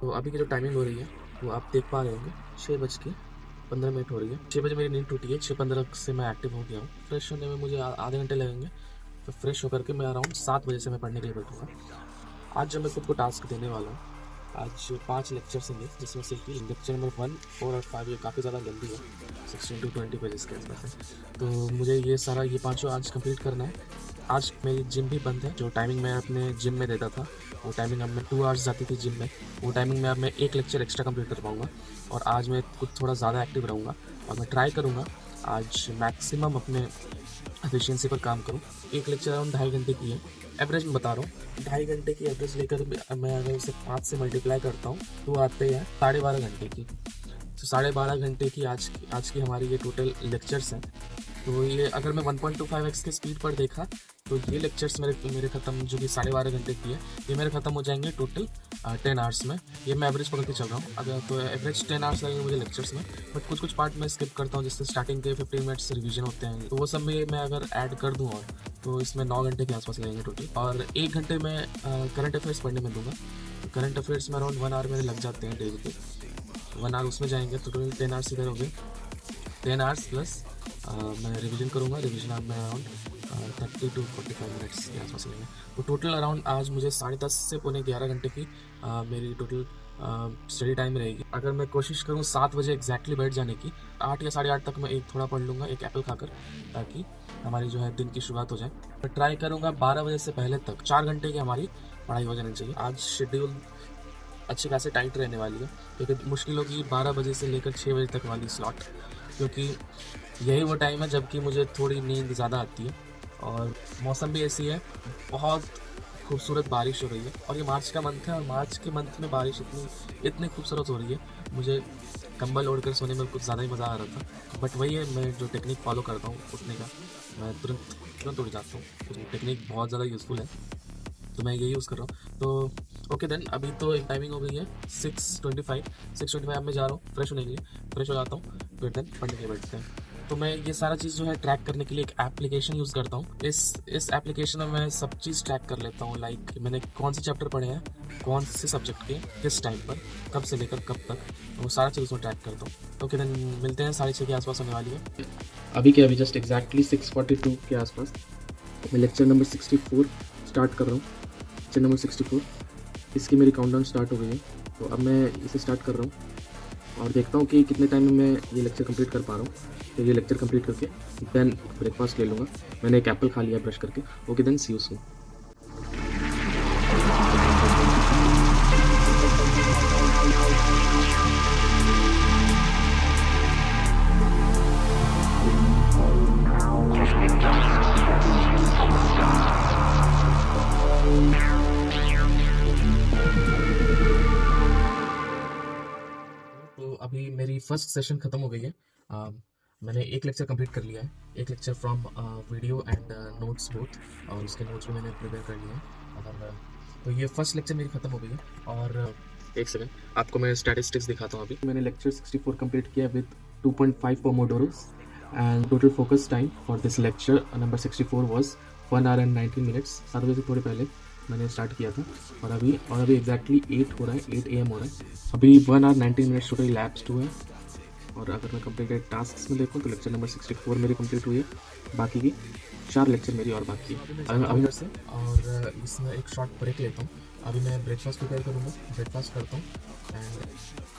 तो अभी की जो टाइमिंग हो रही है वो आप देख पा रहे होंगे, 6:15 हो रही है। 6 बजे मेरी नींद टूटी है, 6:15 से मैं एक्टिव हो गया हूँ। फ्रेश होने में मुझे आधे घंटे लगेंगे। तो फ्रेश होकर के मैं अराउंड 7 बजे से मैं पढ़ने के लिए बैठूँगा। आज जब मैं खुद को टास्क देने वाला हूँ, आज 5 लेक्चर्स हैं जिसमें से कि लेक्चर नंबर 1, 4 और 5 ये काफ़ी ज़्यादा लेंदी है, 16 to 20 पेजेस के आसपास है। तो मुझे ये पाँचों आज कंप्लीट करना है। आज मेरी जिम भी बंद है। जो टाइमिंग मैं अपने जिम में देता था, वो टाइमिंग अब मैं 2 आवर्स जाती थी जिम में, वो टाइमिंग में अब मैं एक लेक्चर एक्स्ट्रा कंप्लीट कर पाऊँगा। और आज मैं कुछ थोड़ा ज़्यादा एक्टिव रहूँगा और मैं ट्राई करूँगा आज मैक्सिमम अपने एफिशिएंसी पर काम करूँ। एक लेक्चर अराउंड 2.5 घंटे की है, एवरेज में बता रहा हूँ। 2.5 घंटे की एवरेज लेकर मैं अगर उसे 5 से मल्टीप्लाई करता हूँ तो आते हैं 12.5 घंटे की। तो 12.5 घंटे की आज की हमारी ये टोटल लेक्चर्स हैं। तो ये अगर मैं 1.25x की स्पीड पर देखा तो ये लेक्चर्स मेरे ख़त्म, जो कि 12.5 घंटे की है, ये मेरे ख़त्म हो जाएंगे टोटल 10 आवर्स में। ये मैं एवरेज पकड़ के चल रहा हूँ। अगर तो एवरेज 10 आवर्स लगेंगे मुझे लेक्चर्स में, बट कुछ पार्ट मैं स्किप करता हूँ, जिससे स्टार्टिंग के 15 मिनट्स रिवीजन होते हैं, तो वो सब में मैं अगर ऐड कर दूँ और तो इसमें 9 घंटे के आसपास लगेंगे टोटल। और 1 घंटे में करंट अफेयर्स पढ़ने में दूंगा। करंट अफेयर्स में अराउंड 1 आवर मेरे लग जाते हैं डेली के। 1 आवर उसमें जाएंगे तो टोटल 10 आवर्स इधर हो गए। 10 आवर्स प्लस मैं रिवीजन करूँगा। रिवीजन आप मैं अराउंड 30 to 45 मिनट्स के आसपास लेंगे। तो टोटल अराउंड आज मुझे 10:30 से पौने 11 घंटे की मेरी टोटल स्टडी टाइम रहेगी। अगर मैं कोशिश करूँ 7 बजे एग्जैक्टली बैठ जाने की, 8 या 8:30 तक मैं एक थोड़ा पढ़ लूँगा, एक एप्पल खाकर, ताकि हमारी जो है दिन की शुरुआत हो जाए। मैं ट्राई करूँगा 12 बजे से पहले तक 4 घंटे की हमारी पढ़ाई हो जानी चाहिए। आज शेड्यूल अच्छी खासी टाइट रहने वाली है, क्योंकि मुश्किल होगी 12 बजे से लेकर 6 बजे तक वाली स्लॉट, क्योंकि यही वो टाइम है जबकि मुझे थोड़ी नींद ज़्यादा आती है। और मौसम भी ऐसी है, बहुत खूबसूरत बारिश हो रही है, और ये मार्च का मंथ है, और मार्च के मंथ में बारिश इतनी इतनी खूबसूरत हो रही है, मुझे कंबल ओढ़कर सोने में कुछ ज़्यादा ही मज़ा आ रहा था। बट वही है, मैं जो टेक्निक फॉलो करता हूँ उठने का, मैं तुरंत तुरंत उठ जाता हूँ। तो टेक्निक बहुत ज़्यादा यूज़फुल है, तो मैं ये यूज़ कर रहा हूँ। तो ओके देन, अभी तो एक टाइमिंग हो गई है 6:25। अब मैं जा रहा हूँ फ्रेश होने के लिए, फ्रेश हो जाता हूँ, फिर देन पढ़ने के लिए बैठते हैं। तो मैं ये सारा चीज़ जो है ट्रैक करने के लिए एक एप्लीकेशन यूज़ करता हूँ। इस एप्लीकेशन में मैं सब चीज़ ट्रैक कर लेता हूँ, लाइक मैंने कौन से चैप्टर पढ़े हैं, कौन से सब्जेक्ट के, किस टाइम पर, कब से लेकर कब तक, वो सारा चीज़ उसमें ट्रैक करता हूँ। ओके देन, मिलते हैं 6:30 के आसपास होने वाली है। अभी जस्ट एग्जैक्टली 6:42 के आसपास मैं लेक्चर नंबर 64 स्टार्ट कर रहा हूँ। लेक्चर नंबर 64, इसकी मेरी काउंटडाउन स्टार्ट हो गई है। तो अब मैं इसे स्टार्ट कर रहा हूँ और देखता हूँ कि कितने टाइम में मैं ये लेक्चर कंप्लीट कर पा रहा हूँ। तो ये लेक्चर कंप्लीट करके देन ब्रेकफास्ट ले लूँगा। मैंने एक एप्पल खा लिया ब्रश करके। Okay then, see you soon. तो अभी मेरी फर्स्ट सेशन ख़त्म हो गई है। मैंने एक लेक्चर कंप्लीट कर लिया है, एक lecture from video and notes both, और उसके नोट्स भी मैंने प्रिपेयर कर लिए हैं। और तो ये फर्स्ट लेक्चर मेरी ख़त्म हो गई है। और एक सेकंड, आपको मैं स्टैटिस्टिक्स दिखाता हूँ। अभी मैंने लेक्चर 64 कंप्लीट किया with 2.5 pomodoros, and total focus time for this lecture number 64 was 1 hour and 19 minutes। 7 बजे से थोड़े पहले मैंने स्टार्ट किया था, और अभी एग्जैक्टली 8 हो रहा है, 8 AM हो रहा है। अभी 1 hour 19 minutes टोटल लैप्स्ड हुए हैं। और अगर मैं कंप्लीटेड टास्क में देखूँ तो लेक्चर नंबर 64 मेरी कंप्लीट हुई है। बाकी की 4 लेक्चर मेरी और बाकी है। अभी से और इसमें एक शॉर्ट ब्रेक लेता हूँ। अभी मैं ब्रेकफास्ट प्रिपेयर करूँगा, ब्रेकफास्ट करता हूँ, एंड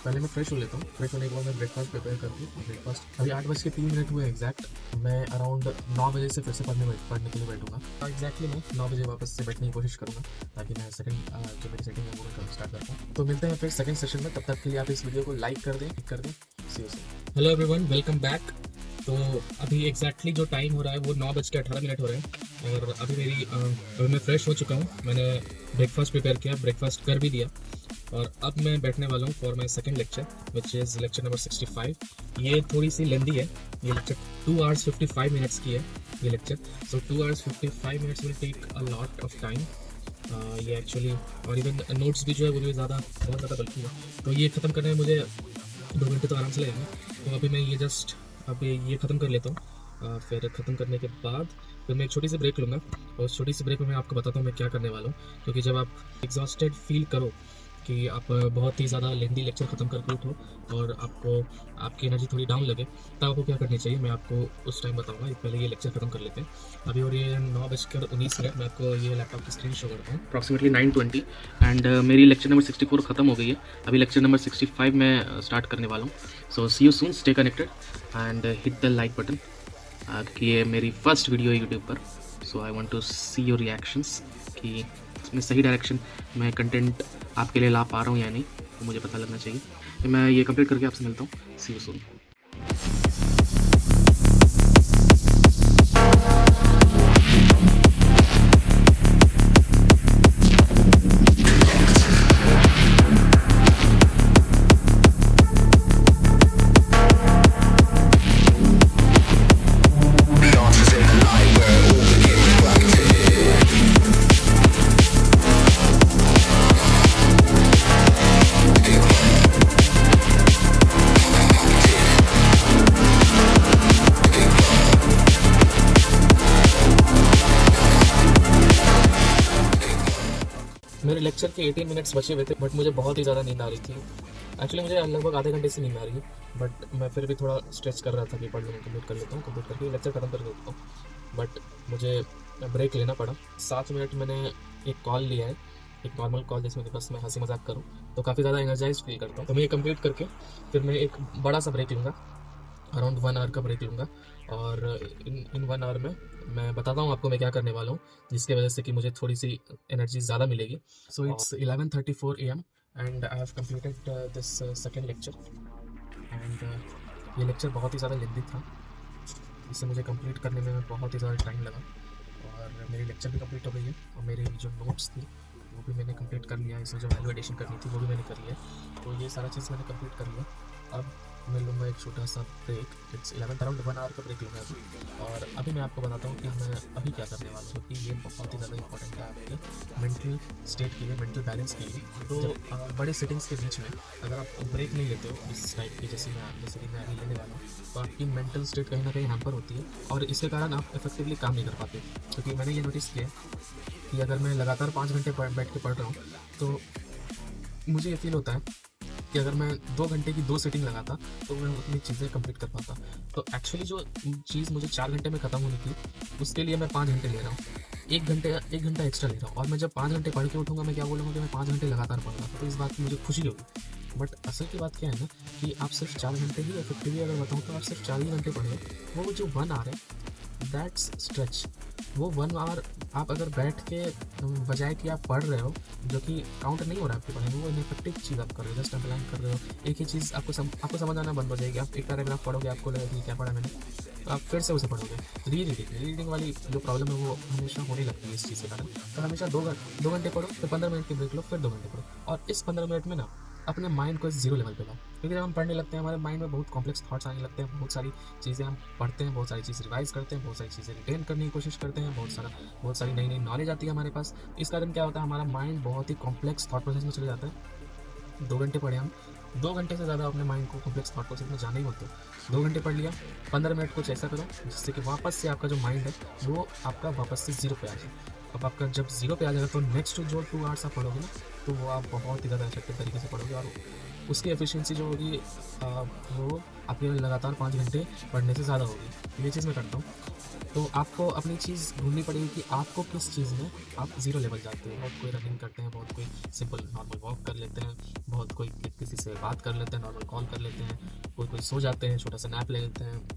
पहले मैं फ्रेश हो लेता हूँ। फ्रेश होने के बाद मैं ब्रेकफास्ट प्रिपेयर करती हूँ। ब्रेकफास्ट अभी 8:03 हुए एग्जैक्ट। मैं अराउंड 9 बजे से फिर से पढ़ने के लिए बैठूँगा। एग्जैक्टली मैं 9 बजे वापस से बैठने की कोशिश करूँगा, ताकि मैं सेकंड जो मेरी सेटिंग है वो मैं स्टार्ट कर पाऊँ। तो मिलते हैं फिर सेकंड सेशन में। तब तक के लिए आप इस वीडियो को लाइक कर दें। See you soon. Hello everyone, welcome back. तो अभी एग्जैक्टली जो टाइम हो रहा है वो 9:18 हो रहे हैं, और अभी मैं फ्रेश हो चुका हूँ। मैंने ब्रेकफास्ट प्रिपेयर किया, ब्रेकफास्ट कर भी दिया, और अब मैं बैठने वाला हूँ for my second lecture, which is lecture number 65। ये थोड़ी सी लेंदी है, ये लेक्चर 2 hours 55 minutes की है ये lecture. So 2 hours 55 minutes will take a lot of time. ये एक्चुअली, और इवन नोट्स भी जो है वो भी बहुत ज़्यादा बल्कि है। तो ये ख़त्म करने में मुझे 2 घंटे तो आराम से लगेंगे। तो अभी मैं ये ख़त्म कर लेता हूँ। फिर ख़त्म करने के बाद फिर मैं एक छोटी सी ब्रेक लूँगा, और उस छोटी सी ब्रेक में मैं आपको बताता हूँ मैं क्या करने वाला हूँ। क्योंकि जब आप एग्जॉस्टेड फील करो कि आप बहुत ही ज़्यादा लेंदी लेक्चर ख़त्म करके उठो और आपको आपकी एनर्जी थोड़ी डाउन लगे, तब आपको क्या करनी चाहिए मैं आपको उस टाइम बताऊंगा। पहले ये लेक्चर ख़त्म कर लेते हैं। अभी और ये 9:19 मैं आपको ये लैपटॉप की स्क्रीन शो करता हूँ, अप्रॉक्सीमेटली 9:20 एंड मेरी लेक्चर नंबर 64 ख़त्म हो गई है। अभी लेक्चर नंबर 65 में स्टार्ट करने वाला हूँ। So see you soon, stay connected and hit the like button कि ये मेरी फर्स्ट वीडियो है यूट्यूब पर। So I want to see your reactions कि इसमें सही डायरेक्शन में कंटेंट आपके लिए ला पा रहा हूँ या नहीं, तो मुझे पता लगना चाहिए। तो मैं ये कंप्लीट करके आपसे मिलता हूँ। सी यू सून। मेरे लेक्चर के 18 मिनट्स बचे हुए थे, बट मुझे बहुत ही ज़्यादा नींद आ रही थी। एक्चुअली मुझे लगभग आधे घंटे से नींद आ रही है, बट मैं फिर भी थोड़ा स्ट्रेच कर रहा था कि पढ़ लूँ, कंप्लीट कर लेता हूँ, कंप्लीट करके लेक्चर ख़त्म करके उठता हूँ। बट मुझे ब्रेक लेना पड़ा। 7 मिनट मैंने एक कॉल लिया है, एक नॉर्मल कॉल जिसमें कि बस मैं हंसी मजाक करूँ, तो काफ़ी ज़्यादा एनर्जाइज फील करता हूँ। तो मैं ये कंप्लीट करके फिर मैं एक बड़ा सा ब्रेक लूँगा, अराउंड 1 आवर का ब्रेक लूँगा। और इन 1 आवर में मैं बताता हूँ आपको मैं क्या करने वाला हूँ, जिसकी वजह से कि मुझे थोड़ी सी एनर्जी ज़्यादा मिलेगी। So it's 11:34 AM and I have completed this second lecture and ये लेक्चर बहुत ही ज़्यादा लेंथी था, इसे मुझे कंप्लीट करने में बहुत ही ज़्यादा टाइम लगा। और मेरी लेक्चर भी कंप्लीट हो गई है और मेरी जो नोट्स थी वो भी मैंने कंप्लीट कर लिया। इसमें जो वैल्यू एडिशन करनी थी वो भी मैंने कर लिया। तो ये सारा चीज़ मैंने कंप्लीट कर लिया। अब मैं लूँगा एक छोटा सा ब्रेक, इट्स 11 अराउंड 1 आवर का ब्रेक लूँगा अभी। और अभी मैं आपको बताता हूँ कि मैं अभी क्या करने वाला हूँ, क्योंकि ये बहुत ही ज़्यादा इंपॉर्टेंट है आपके मेंटल स्टेट के लिए, मेंटल बैलेंस के लिए। तो बड़े सेटिंग्स के बीच में अगर आप ब्रेक नहीं लेते हो इस टाइप की, जैसे कि मैं अभी लेने वाला हूँ, तो आपकी मेंटल स्टेट कहीं ना कहीं हैम्पर होती है और इसके कारण आप इफेक्टिवली काम नहीं कर पाते। क्योंकि मैंने ये नोटिस किया कि अगर मैं लगातार 5 घंटे बैठ के पढ़ रहा हूँ तो मुझे ये फील होता है कि अगर मैं 2 घंटे की 2 सीटिंग लगाता तो मैं उतनी चीज़ें कंप्लीट कर पाता। तो एक्चुअली जो चीज़ मुझे 4 घंटे में ख़त्म होनी थी उसके लिए मैं 5 घंटे ले रहा हूँ, 1 घंटा एक्स्ट्रा ले रहा हूँ। और मैं जब 5 घंटे पढ़ के उठूँगा मैं क्या बोलूँगा कि मैं 5 घंटे लगातार पढ़ रहा था, तो इस बात की मुझे खुशी होगी। बट असल की बात क्या है ना कि आप सिर्फ 4 घंटे ही इफेक्टिवली अगर बताऊँ तो आप सिर्फ 4 ही घंटे पढ़े, वो जो 1 आवर है दैट्स स्ट्रेच। वो 1 आवर आप अगर बैठ के बजाय कि आप पढ़ रहे हो, जो कि काउंट नहीं हो रहा है आपके पढ़ने में, वो इनफेक्टिव चीज़ आप कर रहे हो, जस्ट अंडरलाइन कर रहे हो। एक ही चीज़ आपको समझ आना बंद हो जाएगी। आप एक पैराग्राफ पढ़ोगे, आपको लगेगा कि क्या पढ़ा मैंने, तो आप फिर से उसे पढ़ोगे। रीडिंग वाली जो प्रॉब्लम है वो हमेशा होने लगती है इस चीज़ के कारण। तो हमेशा 2 घंटे पढ़ो, फिर 15 मिनट की ब्रेक लो, फिर 2 घंटे पढ़ो। और इस 15 मिनट में ना अपने माइंड को 0 लेवल पे लाओ। क्योंकि जब हम पढ़ने लगते हैं हमारे माइंड में बहुत कॉम्प्लेक्स थॉट्स आने लगते हैं, बहुत सारी चीज़ें हम पढ़ते हैं, बहुत सारी चीज़ रिवाइज करते हैं, बहुत सारी चीज़ें रिटेन करने की कोशिश करते हैं, बहुत सारी नई नॉलेज आती है हमारे पास। इस कारण क्या होता है, हमारा माइंड बहुत ही कॉम्प्लेक्स थॉट प्रोसेस में चले जाता है। 2 घंटे पढ़े हम, 2 घंटे से ज़्यादा अपने माइंड को कॉम्प्लेक्स थॉट प्रोसेस में जाना ही बोलते हो। 2 घंटे पढ़ लिया, 15 मिनट कुछ ऐसा करो जिससे कि वापस से आपका जो माइंड है वो आपका वापस से 0 पे आ जाए। अब आपका जब 0 पे आ जाएगा तो नेक्स्ट जो 2 आवर्स आप पढ़ोगे ना, तो वो आप बहुत ही ज़्यादा इफेक्टिव तरीके से पढ़ोगे और उसकी एफिशिएंसी जो होगी वो आपके लगातार 5 घंटे पढ़ने से ज़्यादा होगी। ये चीज़ मैं करता हूँ। तो आपको अपनी चीज़ ढूंढनी पड़ेगी कि आपको किस चीज़ में आप 0 लेवल जाते हैं। बहुत कोई रनिंग करते हैं, बहुत कोई सिंपल नॉर्मल वॉक कर लेते हैं, बहुत कोई किसी से बात कर लेते हैं, नॉर्मल कॉल कर लेते हैं, कोई सो जाते हैं, छोटा सा नैप ले लेते हैं,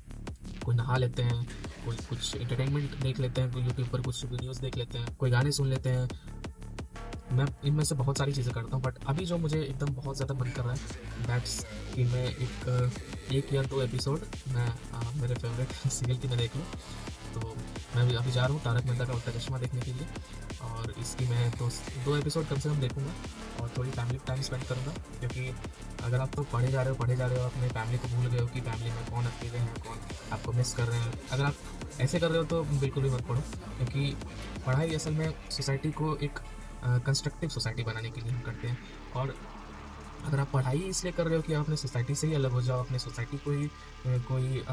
कोई नहा लेते हैं, कोई कुछ एंटरटेनमेंट देख लेते हैं, कोई यूट्यूब पर कुछ वीडियोस देख लेते हैं, कोई गाने सुन लेते हैं। मैं इनमें से बहुत सारी चीज़ें करता हूँ, बट अभी जो मुझे एकदम बहुत ज़्यादा मन कर रहा है दैट्स कि मैं एक या 2 एपिसोड मैं मेरे फेवरेट सीरियल की मैं देख लूँ। तो मैं अभी जा रहा हूँ तारक मेहता का उल्टा चश्मा देखने के लिए, और इसकी मैं 2 एपिसोड कम से कम देखूँगा और थोड़ी फैमिली टाइम स्पेंड करूँगा। क्योंकि अगर आप तो पढ़े जा रहे हो अपने फैमिली को भूल गए हो कि फैमिली में कौन अकेले हैं, कौन आपको मिस कर रहे हैं। अगर आप ऐसे कर रहे हो तो बिल्कुल भी मत पढ़ो, क्योंकि पढ़ाई असल में सोसाइटी को एक कंस्ट्रक्टिव सोसाइटी बनाने के लिए हम करते हैं। और अगर आप पढ़ाई इसलिए कर रहे हो कि आप अपने सोसाइटी से ही अलग हो जाओ, अपने सोसाइटी को ही कोई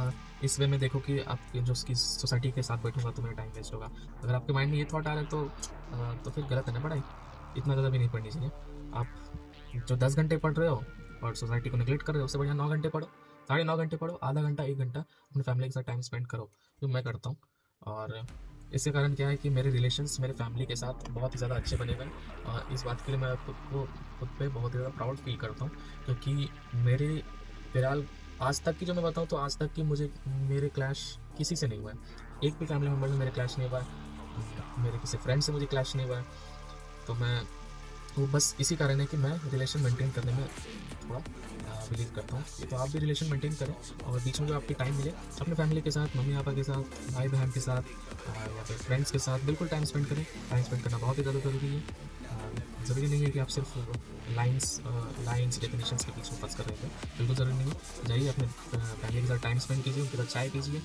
इस वे में देखो कि आप जो उसकी सोसाइटी के साथ बैठूंगा तो मेरा टाइम वेस्ट होगा, अगर आपके माइंड में ये थॉट आ रहा है तो फिर गलत है ना पढ़ाई। इतना ज़्यादा भी नहीं पढ़नी चाहिए। आप जो 10 घंटे पढ़ रहे हो और सोसाइटी को निगलेक्ट कर रहे हो, उससे बढ़िया 9 घंटे पढ़ो, 9.5 घंटे पढ़ो, आधा घंटा 1 घंटा अपनी फैमिली के साथ टाइम स्पेंड करो, जो मैं करता हूँ। और इसके कारण क्या है कि मेरे रिलेशंस मेरे फैमिली के साथ बहुत ही ज़्यादा अच्छे बने हुए हैं, और इस बात के लिए मैं खुद पे बहुत ही ज़्यादा प्राउड फील करता हूँ, क्योंकि मेरे फिलहाल आज तक की जो मैं बताऊँ तो आज तक की मेरे क्लैश किसी से नहीं हुआ है, एक भी फैमिली मेम्बर में मेरे क्लैश नहीं हुआ है, मेरे किसी फ्रेंड से मुझे क्लैश नहीं हुआ है। तो मैं तो बस इसी कारण है कि मैं रिलेशन मेंटेन करने में थोड़ा बिलीव करता हूँ। तो आप भी रिलेशन मेंटेन करें, और बीच में जो आपकी टाइम मिले अपने फैमिली के साथ, मम्मी पापा के साथ, भाई बहन के साथ, या फिर फ्रेंड्स के साथ बिल्कुल टाइम स्पेंड करें। टाइम स्पेंड करना बहुत ही ज़्यादा ज़रूरी है। ज़रूरी नहीं है कि आप सिर्फ लाइन्स डेफिनेशंस के पीछे फंस कर रहे थे, बिल्कुल ज़रूरी नहीं है। जाइए अपने फैमिली के साथ टाइम स्पेंड कीजिए, उनके साथ चाय पीजिए,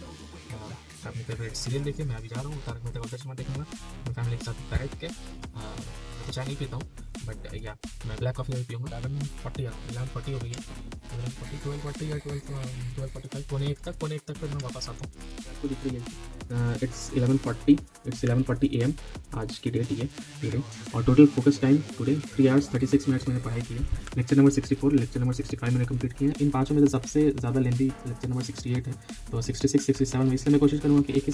अपने फेवरेट सीरियल देखिए। मैं अभी जा रहा हूँ तारक मेहता का उल्टा चश्मा देखूँगा अपनी फैमिली के साथ बैठ के। मैं तो चाय नहीं पीता हूँ, बट या मैं ब्लैक कॉफ़ी अभी पीऊँगा। 11:40 हो गई है, 11:40 12:40 या 12:45 पौने एक तक फिर मैं वापस आता हूँ। आपको दिख रही है इट्स 11:40 AM आज की डेट ये टुडे, और total focus time today 3 hours 36 minutes मैंने पढ़ाई की है। लेक्चर नंबर 64, लेक्चर नंबर 65 मैंने कंप्लीट किया है। इन पाँचों में से सबसे ज़्यादा लेंथी लेक्चर नंबर 68 है, तो 66 67 में, इसलिए मैं कोशिश करूँगा कि एक ही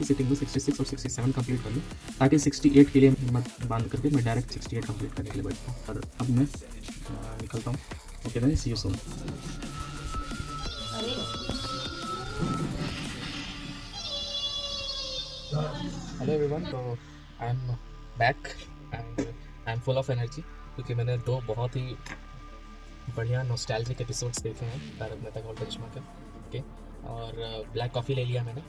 सिटिंग में 66 और 67 कंप्लीट कर लूँ, ताकि 68 के लिए हिम्मत बांध करके मैं डायरेक्ट 68 कंप्लीट करने के लिए बैठता हूँ। और अब मैं निकलता हूँ। Okay guys, see you soon. Hello everyone, तो I am back and I am full of energy, क्योंकि मैंने 2 बहुत ही बढ़िया नॉस्टैल्जिक एपिसोड्स देखे हैं तारक मेहता का उल्टा चश्मा के। ओके, और ब्लैक कॉफ़ी ले लिया मैंने,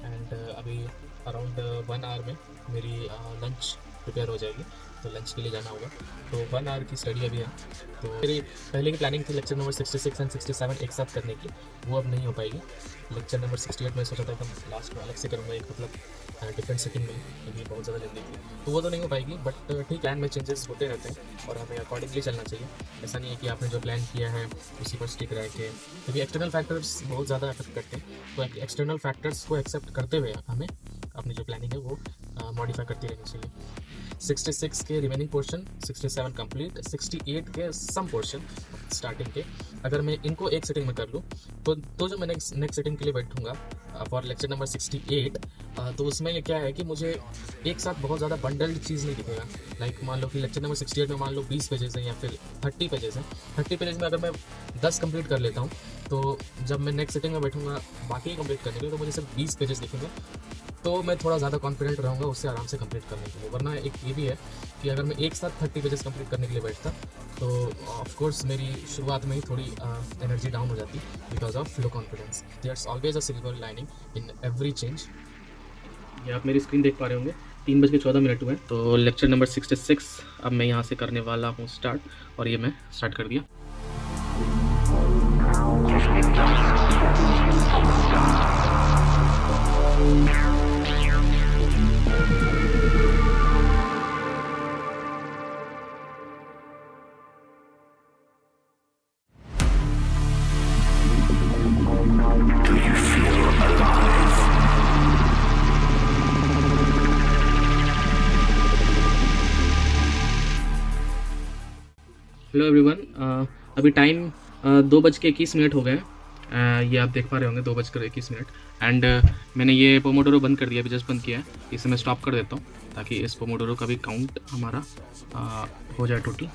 एंड अभी अराउंड 1 hour में मेरी लंच प्रिपेयर हो जाएगी, तो लंच के लिए जाना होगा। तो 1 hour की स्टडी अभी है। तो मेरी पहले की प्लानिंग थी लेक्चर नंबर 66 एंड 67 एक साथ करने की, वो अब नहीं हो पाएगी। लेक्चर नंबर 68 में सोचा था एकदम लास्ट में अलग से करूँगा, एक मतलब डिफरेंट सेटिंग में, क्योंकि बहुत ज़्यादा लेंदी थी, तो वो तो नहीं हो पाएगी। बट ठीक, प्लान में चेंजेस होते रहते हैं और हमें अकॉर्डिंगली चलना चाहिए। ऐसा नहीं है कि आपने जो प्लान किया है उसी पर स्टिक रह के, क्योंकि एक्सटर्नल फैक्टर्स बहुत ज़्यादा अफेक्ट करते हैं। तो एक्सटर्नल फैक्टर्स को एक्सेप्ट करते हुए हमें अपनी जो प्लानिंग है वो मॉडिफाई करती रहनी चाहिए। 66 के रिमेनिंग पोर्शन, 67 कंप्लीट, 68 के सम पोर्शन स्टार्टिंग के, अगर मैं इनको एक सेटिंग में कर लूँ तो जो मैं नेक्स्ट सेटिंग के लिए बैठूंगा फॉर लेक्चर नंबर 68, तो उसमें ये क्या है कि मुझे एक साथ बहुत ज़्यादा बंडल्ड चीज़ नहीं दिखेगा। लाइक मान लो कि लेक्चर नंबर 68 में मान लो 20 पेजेस हैं या फिर 30 पेजेस हैं। 30 पेजेस में अगर मैं 10 कंप्लीट कर लेता हूँ, तो जब मैं नेक्स्ट सेटिंग में बैठूंगा बाकी कंप्लीट करने के लिए, तो मुझे सिर्फ 20 पेजेस दिखेंगे, तो मैं थोड़ा ज़्यादा कॉन्फिडेंट रहूँगा उससे आराम से कंप्लीट करने के लिए। वरना एक ये भी है कि अगर मैं एक साथ 30 पेजेस कंप्लीट करने के लिए बैठता, तो ऑफ कोर्स मेरी शुरुआत में ही थोड़ी एनर्जी डाउन हो जाती, because of low confidence. There's always a silver lining in every change. ये आप मेरी स्क्रीन देख पा रहे होंगे, 3:14 हुए। तो लेक्चर नंबर 66 अब मैं यहाँ से करने वाला हूँ स्टार्ट, और ये मैं स्टार्ट कर दिया। हेलो एवरीवन, अभी टाइम 2:21 हो गए। ये आप देख पा रहे होंगे 2:21, एंड मैंने ये पोमोडोरो बंद कर दिया, अभी जस्ट बंद किया है। इसे मैं स्टॉप कर देता हूँ ताकि इस पोमोडोरो का भी काउंट हमारा हो जाए टोटल।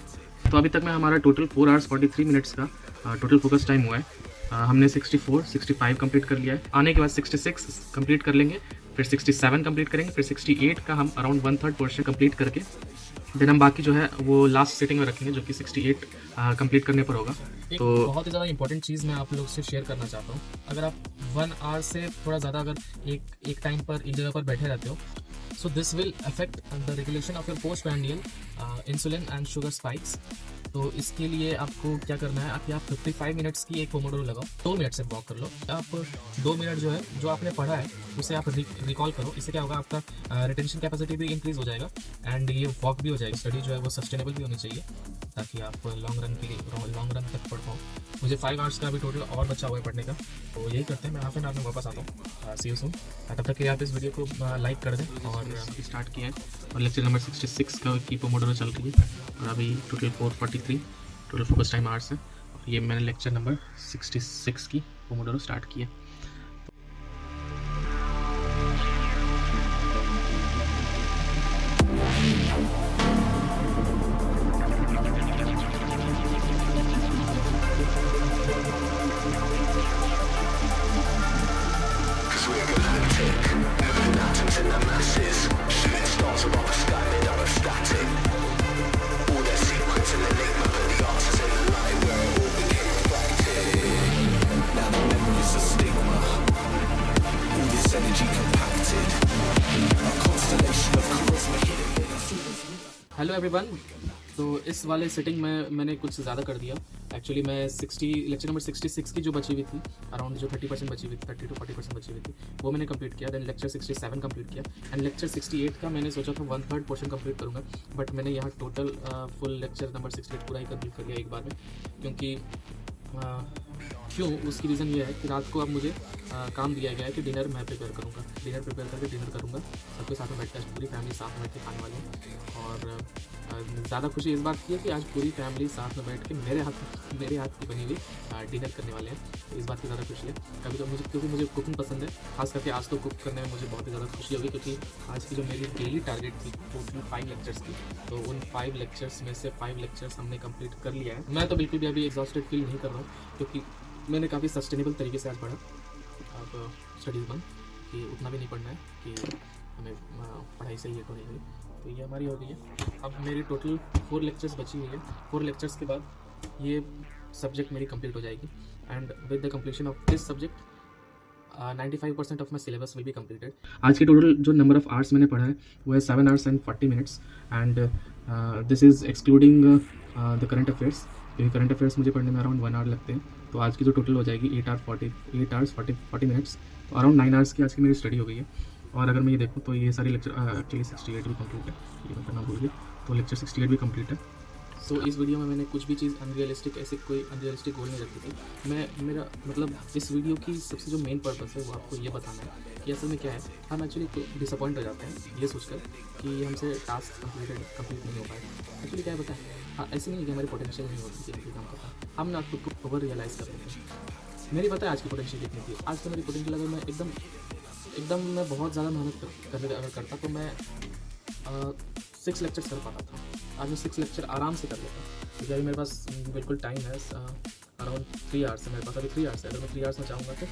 तो अभी तक में हमारा टोटल 4 hours 43 minutes का टोटल फोकस टाइम हुआ है। हमने 64 65 कंप्लीट कर लिया है। आने के बाद 66 कंप्लीट कर लेंगे, फिर 67 कंप्लीट करेंगे, फिर 68 का हम अराउंड 1/3 पोर्शन कंप्लीट करके देन हम बाकी जो है वो लास्ट सेटिंग में रखेंगे, जो कि 68 कंप्लीट करने पर होगा। तो बहुत ही ज़्यादा इंपॉर्टेंट चीज़ मैं आप लोग से शेयर करना चाहता हूँ। अगर आप 1 hour से थोड़ा ज़्यादा अगर एक टाइम पर एक जगह पर बैठे रहते हो, so this will affect the regulation of your postprandial insulin and sugar spikes. तो इसके लिए आपको क्या करना है, आप 55 मिनट्स की एक पोमोडोरो लगाओ, 2 मिनट से वॉक कर लो। आप 2 मिनट जो है जो आपने पढ़ा है उसे आप रिकॉल करो। इससे क्या होगा, आपका रिटेंशन कैपेसिटी भी इंक्रीज हो जाएगा एंड ये वॉक भी हो जाएगी। स्टडी जो है वो सस्टेनेबल भी होनी चाहिए, ताकि आप लॉन्ग रन तक पढ़ पाओ। मुझे 5 hours का अभी टोटल और बचा हुआ है पढ़ने का, तो यही करते हैं। मैं हाफ एन आवर में वापस आता हूँ। सी यू सून। तब तक के लिए आप इस वीडियो को लाइक कर दें। और स्टार्ट किया है और लेक्चर नंबर 66 का की पोमोडोरो चल रही है, और अभी total 4:43 total focus time hours है। और ये मैंने लेक्चर नंबर 66 की पोमोडोरो स्टार्ट की है। Hello everyone. तो इस वाले सेटिंग में मैंने कुछ ज़्यादा कर दिया। एक्चुअली मैं लेक्चर नंबर 66 की जो बची हुई थी, अराउंड जो 30% बची हुई थी, 30 to 40% बची हुई थी, वो मैंने कंप्लीट किया। देन लेक्चर 67 कंप्लीट किया एंड लेक्चर 68 का मैंने सोचा था 1/3 पोर्शन कंप्लीट करूँगा, बट मैंने यहाँ टोटल फुल लेक्चर नंबर 68 पूरा ही कंप्लीट कर लिया एक बार में। क्योंकि क्यों, उसकी रीज़न ये है कि रात को अब मुझे काम दिया गया है कि डिनर मैं प्रिपेयर करूँगा। डिनर प्रिपेयर करके डिनर करूँगा, सबके साथ में बैठ कर, पूरी फैमिली साथ में बैठ के खाने वाली है। और ज़्यादा खुशी इस बात की है कि आज पूरी फैमिली साथ में बैठ के मेरे हाथ की बनी हुई डिनर करने वाले हैं। तो इस बात की ज़्यादा खुशी है। कभी तो क्योंकि मुझे कुकिंग पसंद है, खास करके आज तो कुक करने में मुझे बहुत ही ज़्यादा खुशी होगी, क्योंकि आज की जो मेरी डेली टारगेट थी टोटल 5 लेक्चर्स की, तो उन 5 लेक्चर्स में से 5 लेक्चर्स हमने कंप्लीट कर लिया है। मैं तो बिल्कुल भी अभी एग्जॉस्टेड फील नहीं कर रहा हूँ, क्योंकि मैंने काफ़ी सस्टेनेबल तरीके से आज पढ़ा। अब स्टडीज़ बंद कि उतना भी नहीं पढ़ना है कि हमें पढ़ाई से लेट हो रही है। तो ये हमारी हो गई है। अब मेरी टोटल 4 लेक्चर्स बची हुई है। 4 लेक्चर्स के बाद ये सब्जेक्ट मेरी कंप्लीट हो जाएगी and with the completion of this subject 95% of my syllabus will be completed. आज के टोटल जो नंबर ऑफ आवर्स मैंने पढ़ा है वो है 7 hours and 40 minutes and this is excluding the current affairs, क्योंकि करंट अफेयर्स मुझे पढ़ने में अराउंड 1 hour लगते हैं। तो आज की जो टोटल हो जाएगी 8 hours 40 minutes, तो अराउंड 9 hours की आज की मेरी स्टडी हो गई है। और अगर मैं ये देखूँ तो ये सारी लेक्चर एक्चुअली 68 भी कंप्लीट है, ये मैं करना भूल गया। तो लेक्चर 68 भी कंप्लीट है। सो इस वीडियो में मैंने कुछ भी चीज़ ऐसे कोई अनरियलिस्टिक गोल नहीं रखी थी। मेरा मतलब इस वीडियो की सबसे जो मेन पर्पस है वो आपको ये बताना है कि असल में क्या है। हम एक्चुअली डिसअपॉइंट हो जाते हैं ये सोचकर कि हमसे टास्क कंप्लीट नहीं हो पाए। एक्चुअली क्या है पता है, हाँ, ऐसे नहीं है कि हमारी पोटेंशियल नहीं होती कि काम करता, हम ना खुद को ओवर रियलाइज़ कर लेते हैं। मेरी पता है आज की पोटेंशियल कितनी थी। आज तो मेरी पोटेंशियल अगर मैं एकदम मैं बहुत ज़्यादा मेहनत करने अगर करता तो मैं 6 लेक्चर्स कर पाता था। आज मैं 6 लेक्चर आराम से कर लेता, क्योंकि अभी मेरे पास बिल्कुल टाइम है। अराउंड 3 hours है मेरे पास, अभी 3 hours है। अगर मैं 3 hours में चाहूँगा तो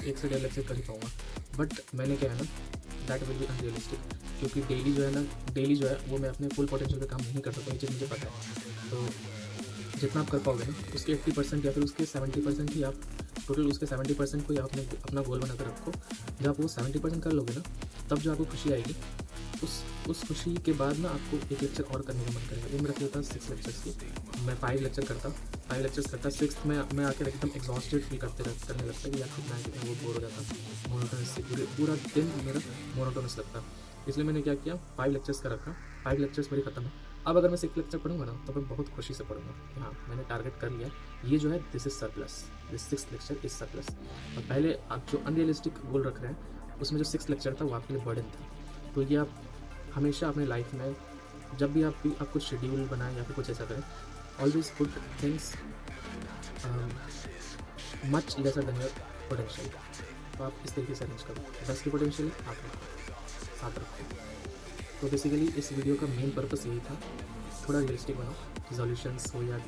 1 से 1.5 लेक्चर कर ही पाऊँगा। बट मैंने क्या है ना, दैट विल बी अनरियलिस्टिक, क्योंकि डेली जो है वो मैं अपने फुल पोटेंशियल पे काम नहीं कर सकता, ये चीज़ मुझे पता है। तो जितना आप कर पाओगे ना, उसके 80% या फिर उसके 70% ही आप टोटल उसके 70% को ही आपने अपना गोल बनाकर रखो। जब आप वो 70% कर लोगे ना, तब जो आपको खुशी आएगी, उस खुशी के बाद ना आपको 1 लेक्चर और करने का मन करेगा। ये मेरा था 6 लेक्चर्स की, मैं 5 लेक्चर्स करता 6th में मैं आकर एकदम एग्जॉस्टेड फील करने लगता है कि यार कितना वो बोर हो जाता, मोनोटोनस से पूरा दिन मेरा मोनोटोनस लगता। इसलिए मैंने क्या किया, 5 लेक्चर्स का रखा। 5 लेक्चर्स मेरे खत्म है। अब अगर मैं 6 लेक्चर पढ़ूंगा ना, तो मैं बहुत खुशी से पढ़ूंगा कि हाँ मैंने टारगेट कर लिया। ये जो है this is surplus, this 6th lecture is surplus. और पहले आप जो अनरियलिस्टिक गोल रख रहे हैं, उसमें जो 6 लेक्चर था वो आपके लिए बर्डन था। तो ये आप हमेशा अपने लाइफ में जब भी आप कुछ शेड्यूल बनाएं या फिर कुछ ऐसा करें, always put things much lesser than your potential. तो आप इस तरीके से अरेंज करो, 10 की पोटेंशियल है आप साथ रखो। तो बेसिकली इस वीडियो का मेन पर्पस यही था, थोड़ा रियलिस्टिक बनाओ, रिजोल्यूशंस हो या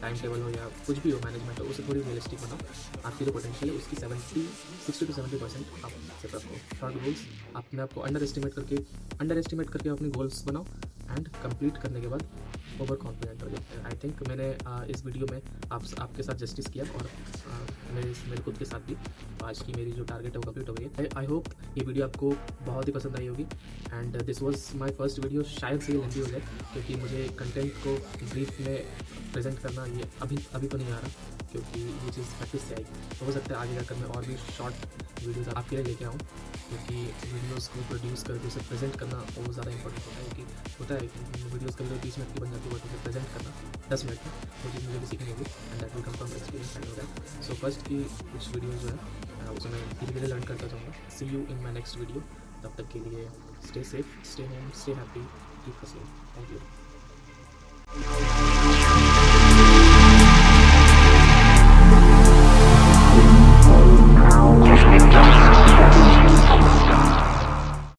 टाइम टेबल हो या कुछ भी हो, मैनेजमेंट हो, उसे थोड़ी रियलिस्टिक बनाओ। आपकी जो पोटेंशियल है उसकी 60 to 70% आप सेट रखो। शॉर्ट गोल्स अपने आपको अंडर एस्टिमेट करके अपने गोल्स बनाओ एंड कंप्लीट करने के बाद ओवर कॉन्फिडेंट हो जाते हैं। आई थिंक मैंने इस वीडियो में आपके साथ जस्टिस किया और मेरे खुद के साथ भी आज की मेरी जो टारगेट है वो कंप्लीट हो गई है। आई होप ये वीडियो आपको बहुत ही पसंद आई होगी and this was my first video. शायद से ये लेंदी हो जाए, क्योंकि मुझे कंटेंट को ब्रीफ में प्रेजेंट करना ये अभी तो नहीं आ रहा, क्योंकि ये चीज़ प्रैक्टिस से आएगी। तो हो सकता है आगे जाकर मैं और भी शॉर्ट वीडियोज़ आपके लिए लेके आऊँ, क्योंकि वीडियोज़ को प्रोड्यूस करके उसे प्रेजेंट करना वो ज़्यादा इंपॉर्टेंट होता है। क्योंकि होता है कि वीडियोज़ कभी 30 मिनट की बन जाती है, बट उसे प्रेजेंट करना 10 मिनट में, वो चीज़ मुझे भी सीखनी होगी and that will come from experience and that. So first की कुछ वीडियोज़ जो है उसे मैं धीरे धीरे लर्न करता जाऊँगा। See you in my next video. तब तक के लिए stay safe, stay home, stay happy, keep hustling. Thank you.